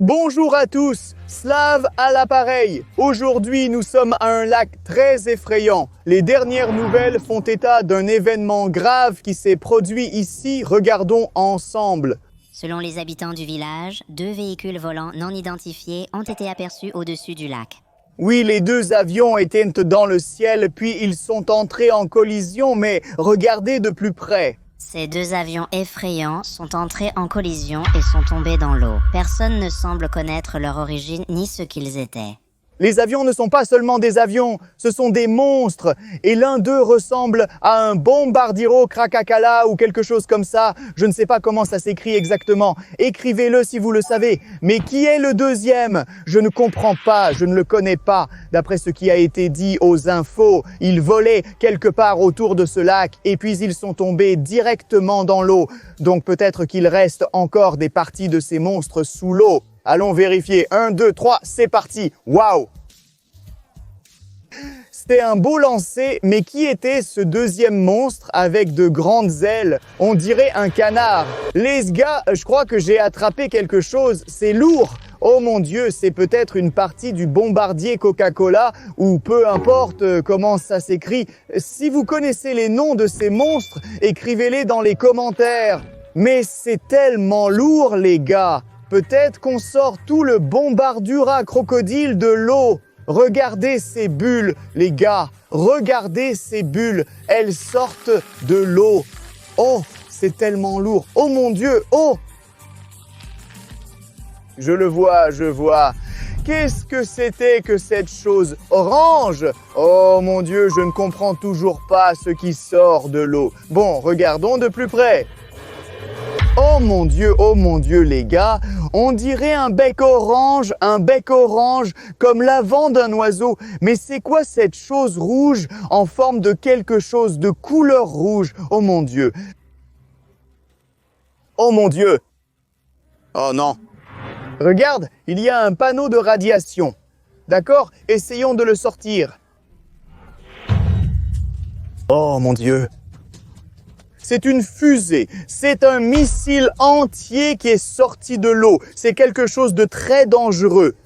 Bonjour à tous, Slav à l'appareil. Aujourd'hui, nous sommes à un lac très effrayant. Les dernières nouvelles font état d'un événement grave qui s'est produit ici. Regardons ensemble. Selon les habitants du village, 2 véhicules volants non identifiés ont été aperçus au-dessus du lac. Oui, les 2 avions étaient dans le ciel, puis ils sont entrés en collision, mais regardez de plus près. Ces 2 avions effrayants sont entrés en collision et sont tombés dans l'eau. Personne ne semble connaître leur origine ni ce qu'ils étaient. Les avions ne sont pas seulement des avions, ce sont des monstres. Et l'un d'eux ressemble à un bombardiro Krakakala ou quelque chose comme ça. Je ne sais pas comment ça s'écrit exactement. Écrivez-le si vous le savez. Mais qui est le deuxième? Je ne comprends pas, je ne le connais pas. D'après ce qui a été dit aux infos, ils volaient quelque part autour de ce lac et puis ils sont tombés directement dans l'eau. Donc peut-être qu'il reste encore des parties de ces monstres sous l'eau. Allons vérifier. 1, 2, 3, c'est parti. Waouh! C'était un beau lancer, mais qui était ce deuxième monstre avec de grandes ailes? On dirait un canard. Les gars, je crois que j'ai attrapé quelque chose. C'est lourd. Oh mon Dieu, c'est peut-être une partie du bombardier Coca-Cola ou peu importe comment ça s'écrit. Si vous connaissez les noms de ces monstres, écrivez-les dans les commentaires. Mais c'est tellement lourd, les gars. Peut-être qu'on sort tout le bombardura crocodile de l'eau. Regardez ces bulles, les gars. Regardez ces bulles. Elles sortent de l'eau. Oh, c'est tellement lourd. Oh mon Dieu, oh! Je le vois, je vois. Qu'est-ce que c'était que cette chose orange? Oh mon Dieu, je ne comprends toujours pas ce qui sort de l'eau. Bon, regardons de plus près. Oh mon Dieu les gars, on dirait un bec orange comme l'avant d'un oiseau. Mais c'est quoi cette chose rouge en forme de quelque chose de couleur rouge? Oh mon Dieu. Oh mon Dieu. Oh non. Regarde, il y a un panneau de radiation. D'accord? Essayons de le sortir. Oh mon Dieu. C'est une fusée, c'est un missile entier qui est sorti de l'eau. C'est quelque chose de très dangereux.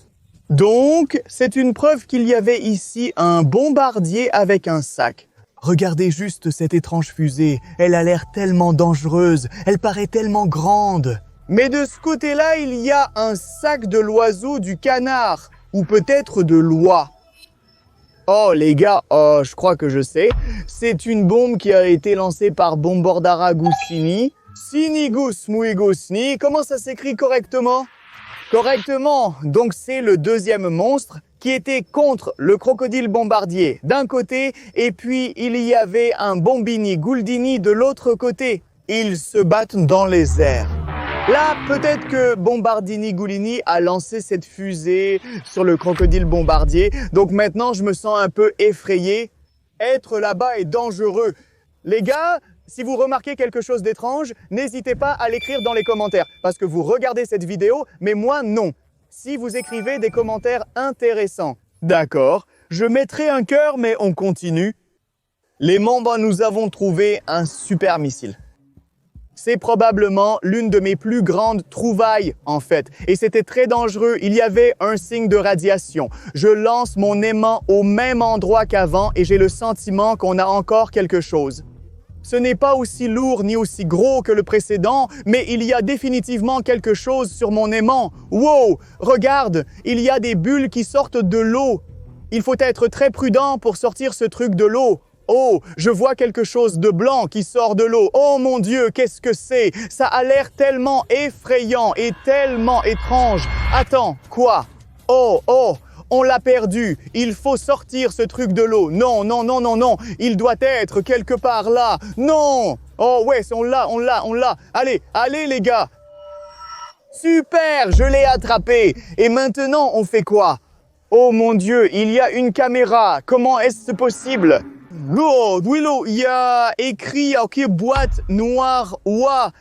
Donc, c'est une preuve qu'il y avait ici un bombardier avec un sac. Regardez juste cette étrange fusée. Elle a l'air tellement dangereuse. Elle paraît tellement grande. Mais de ce côté-là, il y a un sac de l'oiseau du canard. Ou peut-être de l'oie. Oh les gars, je crois que je sais. C'est une bombe qui a été lancée par Bombardara Goussini. Sinigus Muigusni. Comment ça s'écrit correctement? Correctement. Donc c'est le deuxième monstre qui était contre le crocodile bombardier d'un côté et puis il y avait un Bombini Guldini de l'autre côté. Ils se battent dans les airs. Là, peut-être que Bombardini Goulini a lancé cette fusée sur le crocodile bombardier. Donc maintenant, je me sens un peu effrayé. Être là-bas est dangereux. Les gars, si vous remarquez quelque chose d'étrange, n'hésitez pas à l'écrire dans les commentaires. Parce que vous regardez cette vidéo, mais moi, non. Si vous écrivez des commentaires intéressants. D'accord, je mettrai un cœur, mais on continue. Les membres, nous avons trouvé un super missile. C'est probablement l'une de mes plus grandes trouvailles, en fait. Et c'était très dangereux. Il y avait un signe de radiation. Je lance mon aimant au même endroit qu'avant et j'ai le sentiment qu'on a encore quelque chose. Ce n'est pas aussi lourd ni aussi gros que le précédent, mais il y a définitivement quelque chose sur mon aimant. Wow! Regarde, il y a des bulles qui sortent de l'eau. Il faut être très prudent pour sortir ce truc de l'eau. Oh, je vois quelque chose de blanc qui sort de l'eau. Oh mon Dieu, qu'est-ce que c'est? Ça a l'air tellement effrayant et tellement étrange. Attends, quoi? Oh, on l'a perdu. Il faut sortir ce truc de l'eau. Non. Il doit être quelque part là. Non! Oh ouais, on l'a. Allez les gars. Super, je l'ai attrapé. Et maintenant, on fait quoi? Oh mon Dieu, il y a une caméra. Comment est-ce possible? Willow, il y a écrit, ok, boîte noire, ouah.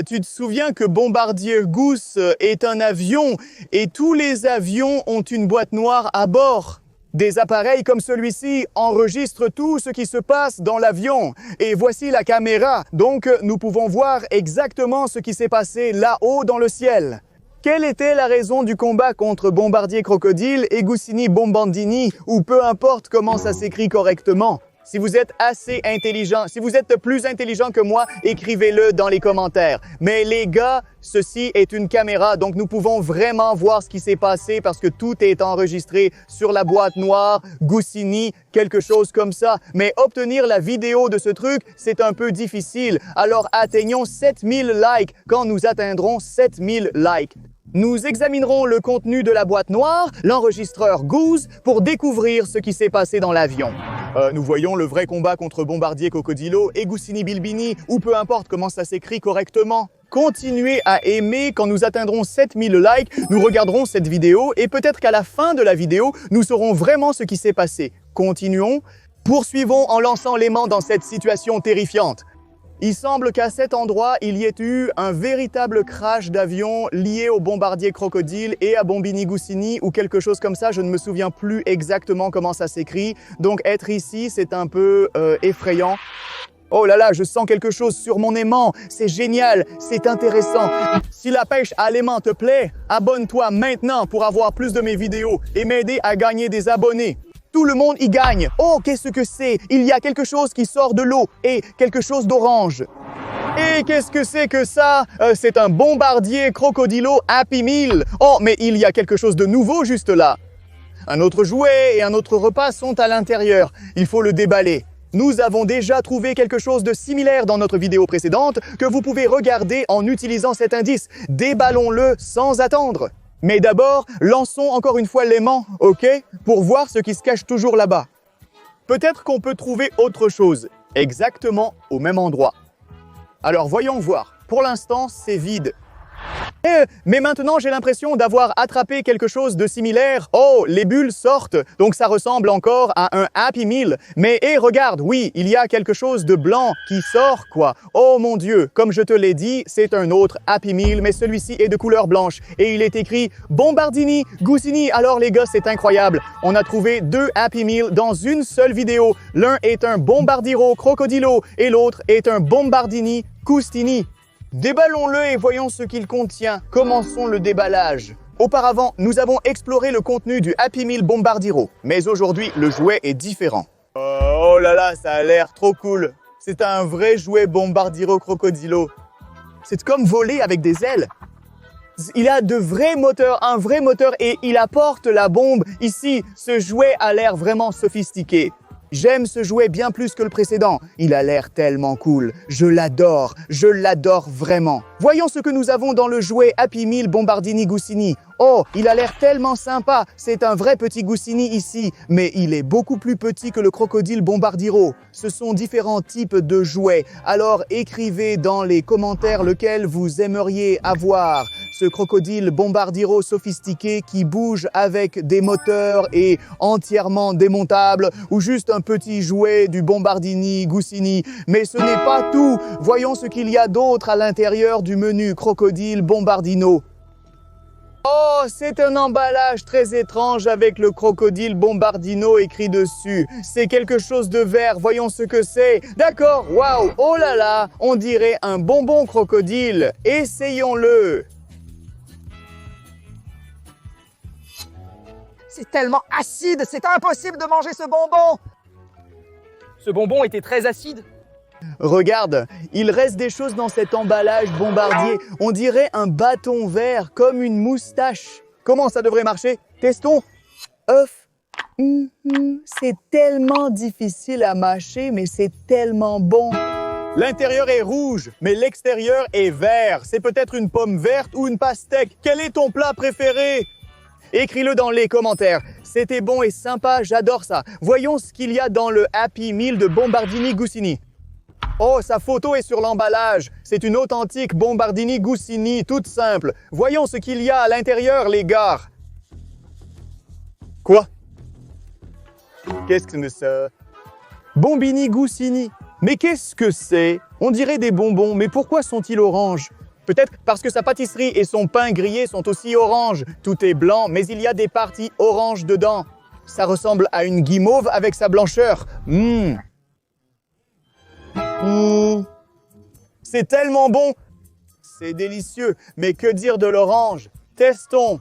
Tu te souviens que Bombardier Goose est un avion et tous les avions ont une boîte noire à bord. Des appareils comme celui-ci enregistrent tout ce qui se passe dans l'avion. Et voici la caméra. Donc, nous pouvons voir exactement ce qui s'est passé là-haut dans le ciel. Quelle était la raison du combat contre Bombardier Crocodile et Goussini Bombandini, ou peu importe comment ça s'écrit correctement? Si vous êtes assez intelligent, si vous êtes plus intelligent que moi, écrivez-le dans les commentaires. Mais les gars, ceci est une caméra, donc nous pouvons vraiment voir ce qui s'est passé parce que tout est enregistré sur la boîte noire, Goussini, quelque chose comme ça. Mais obtenir la vidéo de ce truc, c'est un peu difficile. Alors atteignons 7000 likes quand nous atteindrons 7000 likes. Nous examinerons le contenu de la boîte noire, l'enregistreur Goose, pour découvrir ce qui s'est passé dans l'avion. Nous voyons le vrai combat contre Bombardier Crocodilo et Goussini Bilbini, ou peu importe comment ça s'écrit correctement. Continuez à aimer, quand nous atteindrons 7000 likes, nous regarderons cette vidéo et peut-être qu'à la fin de la vidéo, nous saurons vraiment ce qui s'est passé. Continuons. Poursuivons en lançant l'aimant dans cette situation terrifiante. Il semble qu'à cet endroit, il y ait eu un véritable crash d'avion lié au Bombardier Crocodile et à Bombini Goussini ou quelque chose comme ça. Je ne me souviens plus exactement comment ça s'écrit. Donc être ici, c'est un peu effrayant. Oh là là, je sens quelque chose sur mon aimant. C'est génial, c'est intéressant. Si la pêche à l'aimant te plaît, abonne-toi maintenant pour avoir plus de mes vidéos et m'aider à gagner des abonnés. Tout le monde y gagne. Oh, qu'est-ce que c'est? Il y a quelque chose qui sort de l'eau et quelque chose d'orange. Et qu'est-ce que c'est que ça? C'est un Bombardier Crocodilo Happy Meal. Oh, mais il y a quelque chose de nouveau juste là. Un autre jouet et un autre repas sont à l'intérieur. Il faut le déballer. Nous avons déjà trouvé quelque chose de similaire dans notre vidéo précédente que vous pouvez regarder en utilisant cet indice. Déballons-le sans attendre. Mais d'abord, lançons encore une fois l'aimant, ok? Pour voir ce qui se cache toujours là-bas. Peut-être qu'on peut trouver autre chose, exactement au même endroit. Alors voyons voir. Pour l'instant, c'est vide. Mais maintenant, j'ai l'impression d'avoir attrapé quelque chose de similaire. Oh, les bulles sortent, donc ça ressemble encore à un Happy Meal. Mais regarde, oui, il y a quelque chose de blanc qui sort, quoi. Oh mon Dieu, comme je te l'ai dit, c'est un autre Happy Meal, mais celui-ci est de couleur blanche. Et il est écrit Bombardini, Goussini. Alors les gars, c'est incroyable. On a trouvé 2 Happy Meal dans une seule vidéo. L'un est un Bombardiro Crocodilo et l'autre est un Bombardini Custini. Déballons-le et voyons ce qu'il contient. Commençons le déballage. Auparavant, nous avons exploré le contenu du Happy Meal Bombardiro. Mais aujourd'hui, le jouet est différent. Oh là là, ça a l'air trop cool. C'est un vrai jouet Bombardiro Crocodilo. C'est comme voler avec des ailes. Il a de vrais moteurs, un vrai moteur et il apporte la bombe. Ici, ce jouet a l'air vraiment sophistiqué. J'aime ce jouet bien plus que le précédent. Il a l'air tellement cool. Je l'adore vraiment. Voyons ce que nous avons dans le jouet Happy Meal Bombardini Goussini. Oh, il a l'air tellement sympa. C'est un vrai petit Goussini ici, mais il est beaucoup plus petit que le crocodile Bombardiro. Ce sont différents types de jouets. Alors écrivez dans les commentaires lequel vous aimeriez avoir. Ce crocodile Bombardiro sophistiqué qui bouge avec des moteurs et entièrement démontable, ou juste un petit jouet du Bombardini Goussini. Mais ce n'est pas tout. Voyons ce qu'il y a d'autre à l'intérieur du menu crocodile Bombardino. Oh, c'est un emballage très étrange avec le crocodile Bombardino écrit dessus. C'est quelque chose de vert, voyons ce que c'est. D'accord, waouh, oh là là, on dirait un bonbon crocodile. Essayons-le. C'est tellement acide, c'est impossible de manger ce bonbon. Ce bonbon était très acide. Regarde, il reste des choses dans cet emballage bombardier. On dirait un bâton vert, comme une moustache. Comment ça devrait marcher? Testons. Œuf. C'est tellement difficile à mâcher, mais c'est tellement bon. L'intérieur est rouge, mais l'extérieur est vert. C'est peut-être une pomme verte ou une pastèque. Quel est ton plat préféré? Écris-le dans les commentaires. C'était bon et sympa, j'adore ça. Voyons ce qu'il y a dans le Happy Meal de Bombardini Goussini. Oh, sa photo est sur l'emballage. C'est une authentique Bombardini Goussini, toute simple. Voyons ce qu'il y a à l'intérieur, les gars. Quoi? Qu'est-ce que c'est ça? Bombini Goussini. Mais qu'est-ce que c'est? On dirait des bonbons, mais pourquoi sont-ils oranges? Peut-être parce que sa pâtisserie et son pain grillé sont aussi oranges. Tout est blanc, mais il y a des parties oranges dedans. Ça ressemble à une guimauve avec sa blancheur. C'est tellement bon. C'est délicieux. Mais que dire de l'orange? Testons.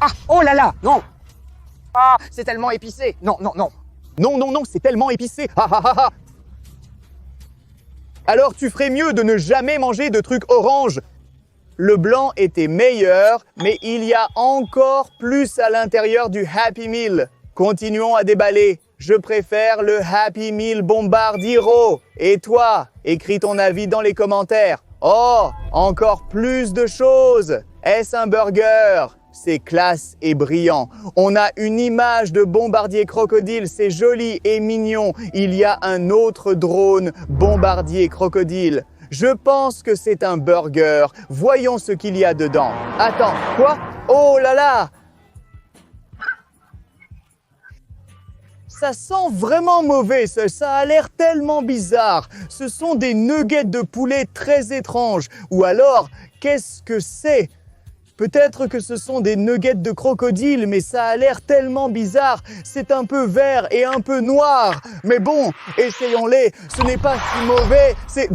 Ah, oh là là, non. Ah, c'est tellement épicé. Non, non, non. Non, non, non, c'est tellement épicé. Ah, ah, ah, ah. Alors tu ferais mieux de ne jamais manger de trucs orange. Le blanc était meilleur, mais il y a encore plus à l'intérieur du Happy Meal. Continuons à déballer. Je préfère le Happy Meal Bombardiro. Et toi, écris ton avis dans les commentaires. Oh, encore plus de choses. Est-ce un burger? C'est classe et brillant. On a une image de bombardier crocodile, c'est joli et mignon. Il y a un autre drone bombardier crocodile. Je pense que c'est un burger. Voyons ce qu'il y a dedans. Attends, quoi? Oh là là! Ça sent vraiment mauvais, ça a l'air tellement bizarre. Ce sont des nuggets de poulet très étranges. Ou alors, qu'est-ce que c'est? Peut-être que ce sont des nuggets de crocodile, mais ça a l'air tellement bizarre. C'est un peu vert et un peu noir. Mais bon, essayons-les. Ce n'est pas si mauvais, c'est...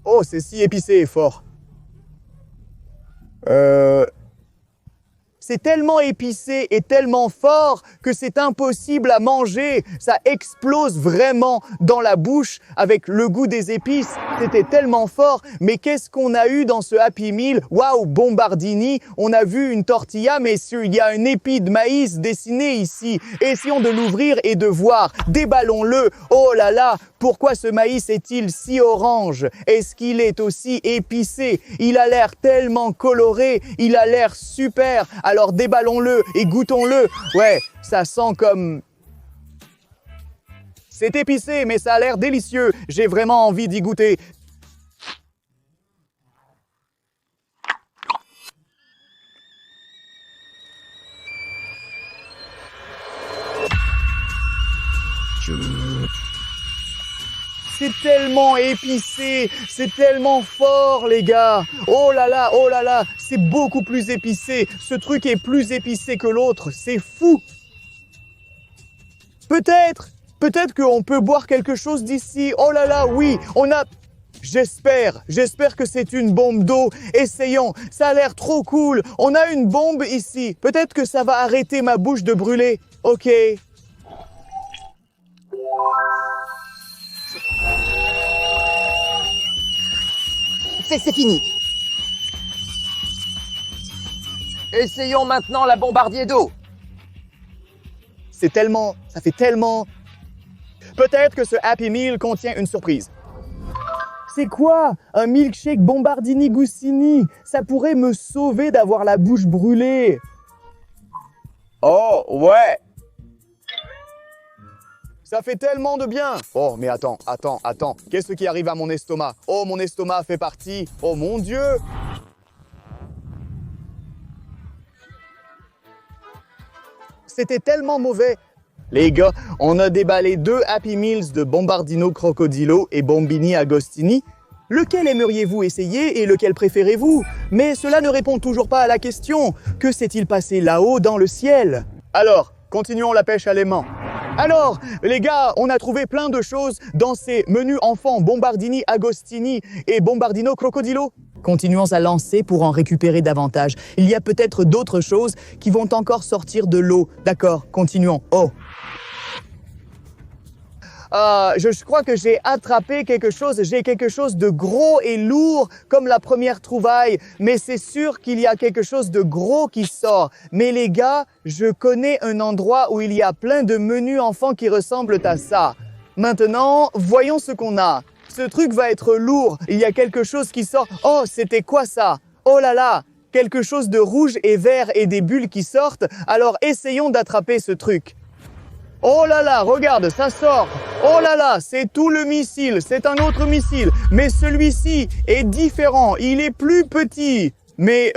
Oh, c'est si épicé et fort. C'est tellement épicé et tellement fort que c'est impossible à manger. Ça explose vraiment dans la bouche avec le goût des épices. C'était tellement fort. Mais qu'est-ce qu'on a eu dans ce Happy Meal? Waouh, bombardini. On a vu une tortilla, mais il y a un épi de maïs dessiné ici. Essayons de l'ouvrir et de voir. Déballons-le. Oh là là, pourquoi ce maïs est-il si orange? Est-ce qu'il est aussi épicé? Il a l'air tellement coloré. Il a l'air super. Alors déballons-le et goûtons-le. Ouais, ça sent comme... C'est épicé, mais ça a l'air délicieux. J'ai vraiment envie d'y goûter. C'est tellement épicé, c'est tellement fort, les gars. Oh là là, c'est beaucoup plus épicé. Ce truc est plus épicé que l'autre, c'est fou. Peut-être qu'on peut boire quelque chose d'ici. Oh là là, oui, on a... J'espère que c'est une bombe d'eau. Essayons, ça a l'air trop cool. On a une bombe ici. Peut-être que ça va arrêter ma bouche de brûler. Ok. C'est fini. Essayons maintenant la bombardier d'eau. Ça fait tellement... Peut-être que ce Happy Meal contient une surprise. C'est quoi? Un milkshake bombardini goussini? Ça pourrait me sauver d'avoir la bouche brûlée. Oh, ouais. Ça fait tellement de bien. Oh, mais attends. Qu'est-ce qui arrive à mon estomac? Oh, mon estomac fait partie. Oh, mon Dieu. C'était tellement mauvais. Les gars, on a déballé 2 Happy Meals de Bombardino Crocodilo et Bombini Agostini. Lequel aimeriez-vous essayer et lequel préférez-vous? Mais cela ne répond toujours pas à la question. Que s'est-il passé là-haut dans le ciel? Alors, continuons la pêche à l'aimant. Alors, les gars, on a trouvé plein de choses dans ces menus enfants Bombardini Agostini et Bombardino Crocodilo. Continuons à lancer pour en récupérer davantage. Il y a peut-être d'autres choses qui vont encore sortir de l'eau. D'accord, continuons. Oh. Je crois que j'ai attrapé quelque chose. J'ai quelque chose de gros et lourd comme la première trouvaille. Mais c'est sûr qu'il y a quelque chose de gros qui sort. Mais les gars, je connais un endroit où il y a plein de menus enfants qui ressemblent à ça. Maintenant, voyons ce qu'on a. Ce truc va être lourd. Il y a quelque chose qui sort. Oh, c'était quoi ça? Oh là là, quelque chose de rouge et vert et des bulles qui sortent. Alors essayons d'attraper ce truc. Oh là là, regarde, ça sort. Oh là là, c'est tout le missile. C'est un autre missile. Mais celui-ci est différent. Il est plus petit. Mais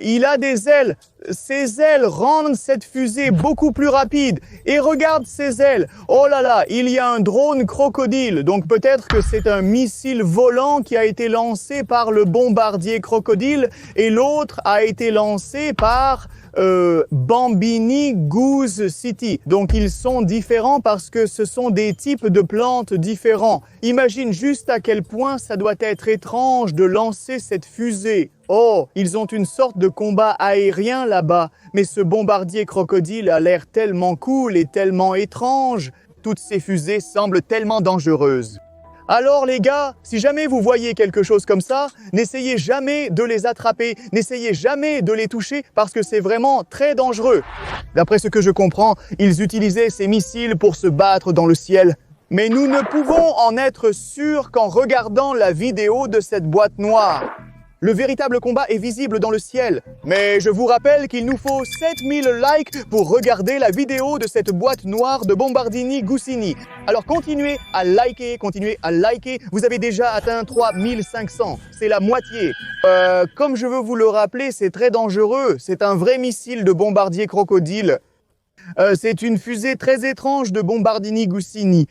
il a des ailes. Ses ailes rendent cette fusée beaucoup plus rapide. Et regarde ses ailes. Oh là là, il y a un drone crocodile. Donc peut-être que c'est un missile volant qui a été lancé par le bombardier crocodile et l'autre a été lancé par Bambini Goose City. Donc ils sont différents parce que ce sont des types de plantes différents. Imagine juste à quel point ça doit être étrange de lancer cette fusée. Oh, ils ont une sorte de combat aérien là-bas, mais ce bombardier crocodile a l'air tellement cool et tellement étrange. Toutes ces fusées semblent tellement dangereuses. Alors les gars, si jamais vous voyez quelque chose comme ça, n'essayez jamais de les attraper, n'essayez jamais de les toucher parce que c'est vraiment très dangereux. D'après ce que je comprends, ils utilisaient ces missiles pour se battre dans le ciel. Mais nous ne pouvons en être sûrs qu'en regardant la vidéo de cette boîte noire. Le véritable combat est visible dans le ciel. Mais je vous rappelle qu'il nous faut 7000 likes pour regarder la vidéo de cette boîte noire de Bombardini Gusini. Alors continuez à liker, continuez à liker. Vous avez déjà atteint 3500. C'est la moitié. Comme je veux vous le rappeler, c'est très dangereux. C'est un vrai missile de bombardier crocodile. C'est une fusée très étrange de Bombardini Gusini.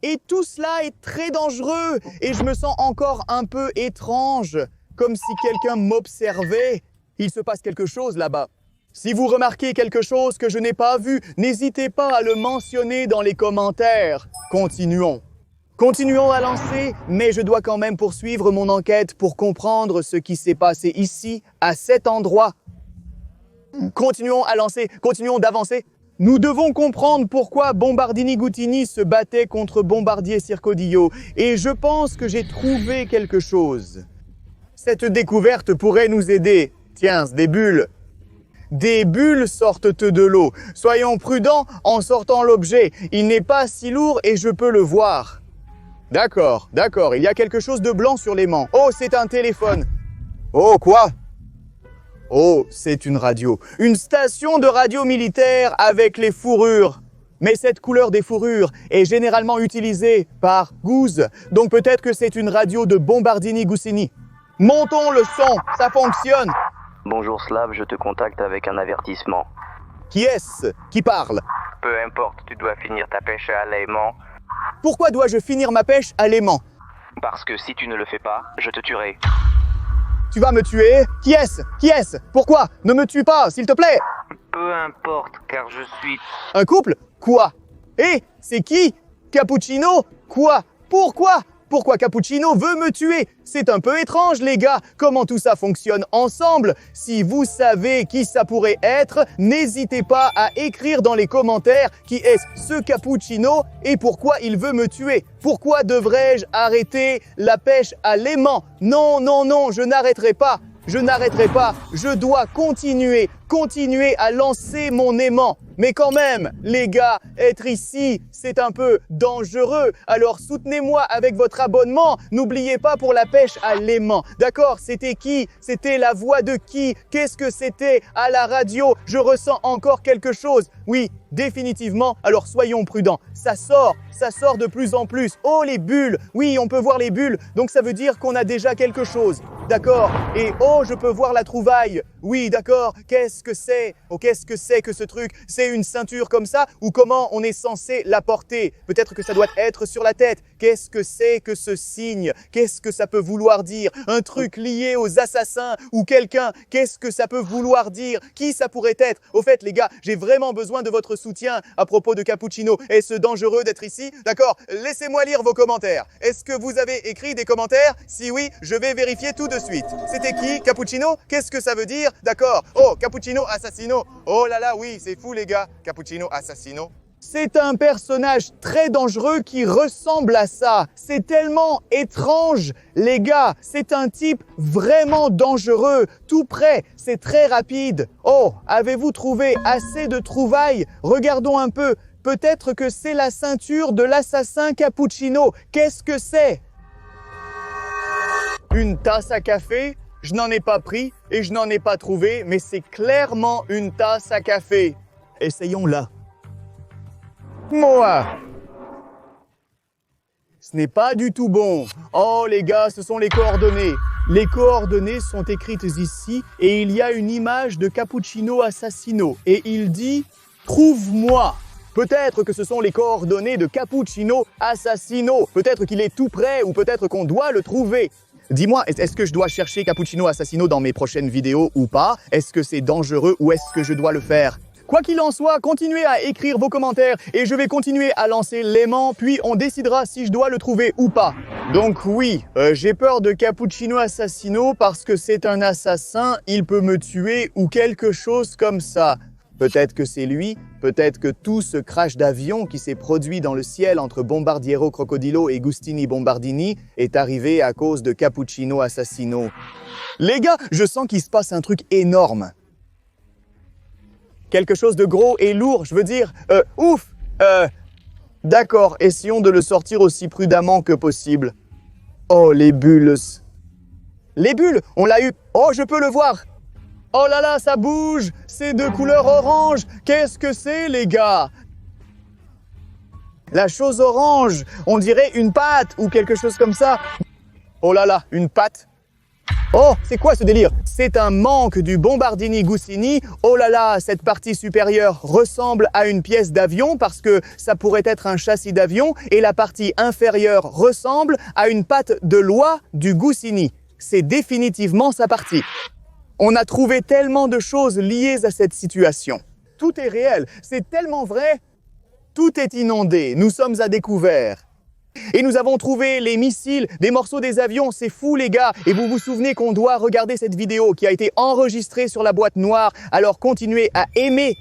Et tout cela est très dangereux. Et je me sens encore un peu étrange. Comme si quelqu'un m'observait. Il se passe quelque chose là-bas. Si vous remarquez quelque chose que je n'ai pas vu, n'hésitez pas à le mentionner dans les commentaires. Continuons. Continuons à lancer, mais je dois quand même poursuivre mon enquête pour comprendre ce qui s'est passé ici, à cet endroit. Continuons à lancer, continuons d'avancer. Nous devons comprendre pourquoi Bombardini Gutini se battait contre Bombardier Circodillo. Et je pense que j'ai trouvé quelque chose. Cette découverte pourrait nous aider. Tiens, des bulles. Des bulles sortent de l'eau. Soyons prudents en sortant l'objet. Il n'est pas si lourd et je peux le voir. D'accord, d'accord. Il y a quelque chose de blanc sur l'aimant. Oh, c'est un téléphone. Oh, quoi? Oh, c'est une radio. Une station de radio militaire avec les fourrures. Mais cette couleur des fourrures est généralement utilisée par Goose. Donc peut-être que c'est une radio de Bombardini Gusini. Montons le son, ça fonctionne. Bonjour Slav, je te contacte avec un avertissement. Qui est-ce qui parle? Peu importe, tu dois finir ta pêche à l'aimant. Pourquoi dois-je finir ma pêche à l'aimant? Parce que si tu ne le fais pas, je te tuerai. Tu vas me tuer? Qui est-ce? Qui est-ce? Pourquoi? Ne me tue pas, s'il te plaît. Peu importe, car je suis... Un couple? Quoi? Et c'est qui? Cappuccino? Quoi? Pourquoi? Pourquoi Cappuccino veut me tuer? C'est un peu étrange, les gars. Comment tout ça fonctionne ensemble? Si vous savez qui ça pourrait être, n'hésitez pas à écrire dans les commentaires qui est ce Cappuccino et pourquoi il veut me tuer. Pourquoi devrais-je arrêter la pêche à l'aimant? Non, non, non, je n'arrêterai pas. Je n'arrêterai pas. Je dois continuer à lancer mon aimant. Mais quand même, les gars, être ici, c'est un peu dangereux. Alors soutenez-moi avec votre abonnement. N'oubliez pas pour la pêche à l'aimant. D'accord, c'était qui? C'était la voix de qui? Qu'est-ce que c'était à la radio? Je ressens encore quelque chose. Oui, définitivement. Alors soyons prudents. Ça sort de plus en plus. Oh, les bulles. Oui, on peut voir les bulles. Donc ça veut dire qu'on a déjà quelque chose. D'accord. Et oh, je peux voir la trouvaille. Oui, d'accord. Qu'est-ce que c'est? Oh, qu'est-ce que c'est que ce truc? C'est une ceinture comme ça? Ou comment on est censé la porter? Peut-être que ça doit être sur la tête. Qu'est-ce que c'est que ce signe? Qu'est-ce que ça peut vouloir dire? Un truc lié aux assassins ou quelqu'un? Qu'est-ce que ça peut vouloir dire? Qui ça pourrait être? Au fait, les gars, j'ai vraiment besoin de votre soutien à propos de Cappuccino. Est-ce dangereux d'être ici? D'accord, laissez-moi lire vos commentaires. Est-ce que vous avez écrit des commentaires? Si oui, je vais vérifier tout de suite. C'était qui? Cappuccino? Qu'est-ce que ça veut dire? D'accord. Oh, Cappuccino Assassino. Oh là là, oui, c'est fou les gars. Cappuccino Assassino. C'est un personnage très dangereux qui ressemble à ça. C'est tellement étrange, les gars. C'est un type vraiment dangereux. Tout près, c'est très rapide. Oh, avez-vous trouvé assez de trouvailles? Regardons un peu. Peut-être que c'est la ceinture de l'assassin Cappuccino. Qu'est-ce que c'est? Une tasse à café? Je n'en ai pas pris et je n'en ai pas trouvé, mais c'est clairement une tasse à café. Essayons-la. Moi. Ce n'est pas du tout bon. Oh les gars, ce sont les coordonnées. Les coordonnées sont écrites ici et il y a une image de Cappuccino Assassino. Et il dit « Trouve-moi ». Peut-être que ce sont les coordonnées de Cappuccino Assassino. Peut-être qu'il est tout près ou peut-être qu'on doit le trouver. Dis-moi, est-ce que je dois chercher Cappuccino Assassino dans mes prochaines vidéos ou pas? Est-ce que c'est dangereux ou est-ce que je dois le faire? Quoi qu'il en soit, continuez à écrire vos commentaires et je vais continuer à lancer l'aimant, puis on décidera si je dois le trouver ou pas. Donc oui, j'ai peur de Cappuccino Assassino parce que c'est un assassin, il peut me tuer ou quelque chose comme ça. Peut-être que c'est lui, peut-être que tout ce crash d'avion qui s'est produit dans le ciel entre Bombardiero Crocodilo et Gustini Bombardini est arrivé à cause de Cappuccino Assassino. Les gars, je sens qu'il se passe un truc énorme. Quelque chose de gros et lourd, je veux dire, ouf. D'accord, essayons de le sortir aussi prudemment que possible. Oh, les bulles. Les bulles, on l'a eu. Oh, je peux le voir. Oh là là, ça bouge. C'est de couleur orange. Qu'est-ce que c'est, les gars? La chose orange, on dirait une pâte ou quelque chose comme ça. Oh là là, une pâte. Oh, c'est quoi ce délire? C'est un manque du Bombardini Gusini. Oh là là, cette partie supérieure ressemble à une pièce d'avion parce que ça pourrait être un châssis d'avion et la partie inférieure ressemble à une patte de l'oie du Gusini. C'est définitivement sa partie. On a trouvé tellement de choses liées à cette situation. Tout est réel, c'est tellement vrai. Tout est inondé, nous sommes à découvert. Et nous avons trouvé les missiles, des morceaux des avions, c'est fou les gars. Et vous vous souvenez qu'on doit regarder cette vidéo qui a été enregistrée sur la boîte noire. Alors continuez à aimer.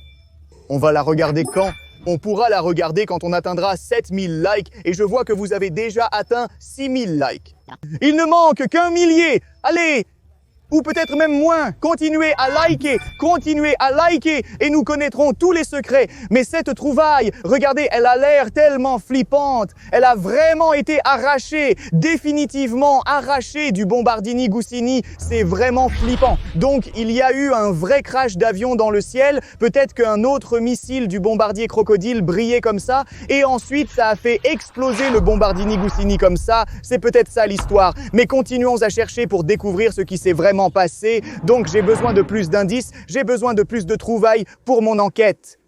On va la regarder quand? On pourra la regarder quand on atteindra 7000 likes. Et je vois que vous avez déjà atteint 6000 likes. Il ne manque qu'un millier. Allez! Ou peut-être même moins. Continuez à liker et nous connaîtrons tous les secrets. Mais cette trouvaille, regardez, elle a l'air tellement flippante. Elle a vraiment été arrachée, définitivement arrachée du Bombardini Gusini. C'est vraiment flippant. Donc, il y a eu un vrai crash d'avion dans le ciel. Peut-être qu'un autre missile du Bombardier Crocodile brillait comme ça. Et ensuite, ça a fait exploser le Bombardini Gusini comme ça. C'est peut-être ça l'histoire. Mais continuons à chercher pour découvrir ce qui s'est vraiment passé. Donc j'ai besoin de plus d'indices, j'ai besoin de plus de trouvailles pour mon enquête.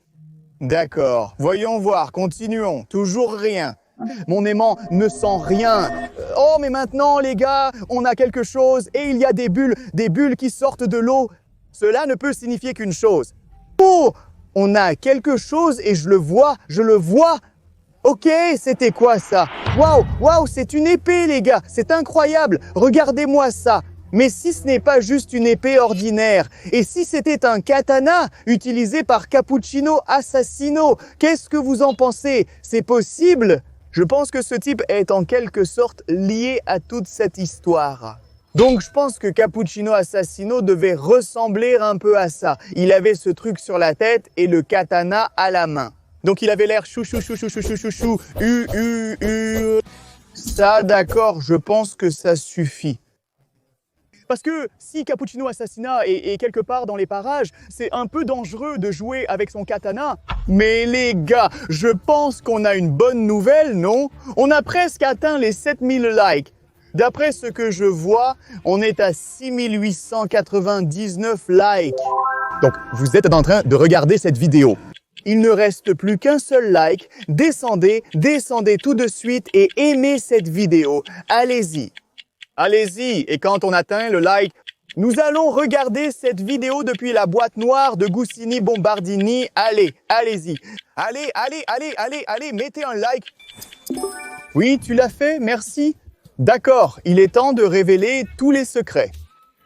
D'accord, voyons voir, continuons, toujours rien. Mon aimant ne sent rien. Oh mais maintenant les gars, on a quelque chose et il y a des bulles qui sortent de l'eau. Cela ne peut signifier qu'une chose. Oh, on a quelque chose et je le vois. Ok, c'était quoi ça? Waouh, c'est une épée les gars, c'est incroyable, regardez-moi ça. Mais si ce n'est pas juste une épée ordinaire, et si c'était un katana utilisé par Cappuccino Assassino, qu'est-ce que vous en pensez? C'est possible? Je pense que ce type est en quelque sorte lié à toute cette histoire. Donc je pense que Cappuccino Assassino devait ressembler un peu à ça. Il avait ce truc sur la tête et le katana à la main. Donc il avait l'air chou. Ça, d'accord, je pense que ça suffit. Parce que si Cappuccino Assassina est quelque part dans les parages, c'est un peu dangereux de jouer avec son katana. Mais les gars, je pense qu'on a une bonne nouvelle, non? On a presque atteint les 7000 likes. D'après ce que je vois, on est à 6899 likes. Donc, vous êtes en train de regarder cette vidéo. Il ne reste plus qu'un seul like. Descendez tout de suite et aimez cette vidéo. Allez-y. Allez-y, et quand on atteint le like, nous allons regarder cette vidéo depuis la boîte noire de Gusini Bombardini. Allez-y. Allez, mettez un like. Oui, tu l'as fait, merci. D'accord, il est temps de révéler tous les secrets.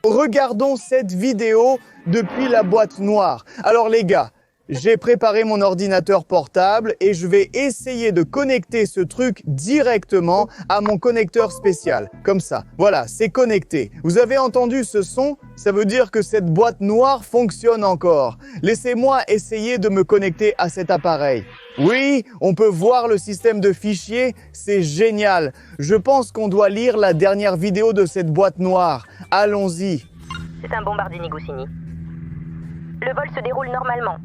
Regardons cette vidéo depuis la boîte noire. Alors les gars, j'ai préparé mon ordinateur portable et je vais essayer de connecter ce truc directement à mon connecteur spécial. Comme ça. Voilà, c'est connecté. Vous avez entendu ce son? Ça veut dire que cette boîte noire fonctionne encore. Laissez-moi essayer de me connecter à cet appareil. Oui, on peut voir le système de fichiers. C'est génial. Je pense qu'on doit lire la dernière vidéo de cette boîte noire. Allons-y. C'est un Bombardini Gusini. Le vol se déroule normalement.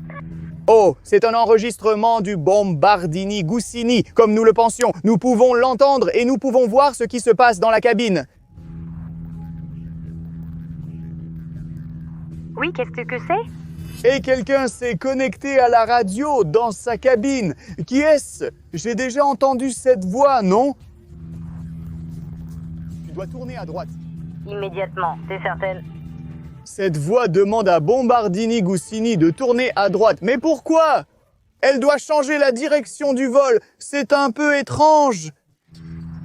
Oh, c'est un enregistrement du Bombardini Gusini, comme nous le pensions. Nous pouvons l'entendre et nous pouvons voir ce qui se passe dans la cabine. Oui, qu'est-ce que c'est? Et quelqu'un s'est connecté à la radio dans sa cabine. Qui est-ce? J'ai déjà entendu cette voix, non? Tu dois tourner à droite. Immédiatement, c'est certain. Cette voix demande à Bombardini Goussini de tourner à droite. Mais pourquoi? Elle doit changer la direction du vol. C'est un peu étrange.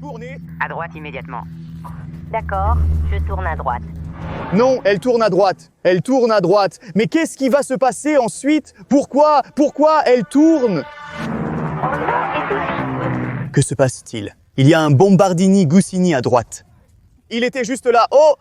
Tournez. À droite immédiatement. D'accord, je tourne à droite. Non, elle tourne à droite. Elle tourne à droite. Mais qu'est-ce qui va se passer ensuite? Pourquoi elle tourne? Que se passe-t-il? Il y a un Bombardini Goussini à droite. Il était juste là. Oh!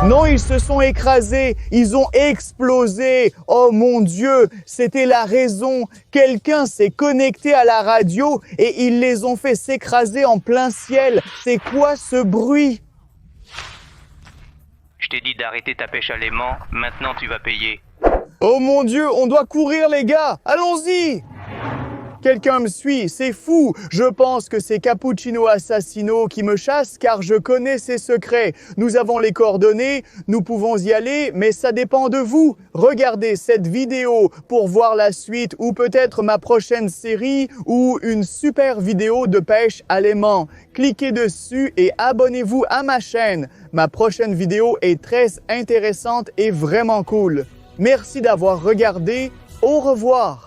Non, ils se sont écrasés, ils ont explosé. Oh mon Dieu, c'était la raison. Quelqu'un s'est connecté à la radio et ils les ont fait s'écraser en plein ciel. C'est quoi ce bruit? Je t'ai dit d'arrêter ta pêche à l'aimant, maintenant tu vas payer. Oh mon Dieu, on doit courir les gars, allons-y! Quelqu'un me suit, c'est fou. Je pense que c'est Cappuccino Assassino qui me chasse car je connais ses secrets. Nous avons les coordonnées, nous pouvons y aller, mais ça dépend de vous. Regardez cette vidéo pour voir la suite ou peut-être ma prochaine série ou une super vidéo de pêche à l'aimant. Cliquez dessus et abonnez-vous à ma chaîne. Ma prochaine vidéo est très intéressante et vraiment cool. Merci d'avoir regardé. Au revoir.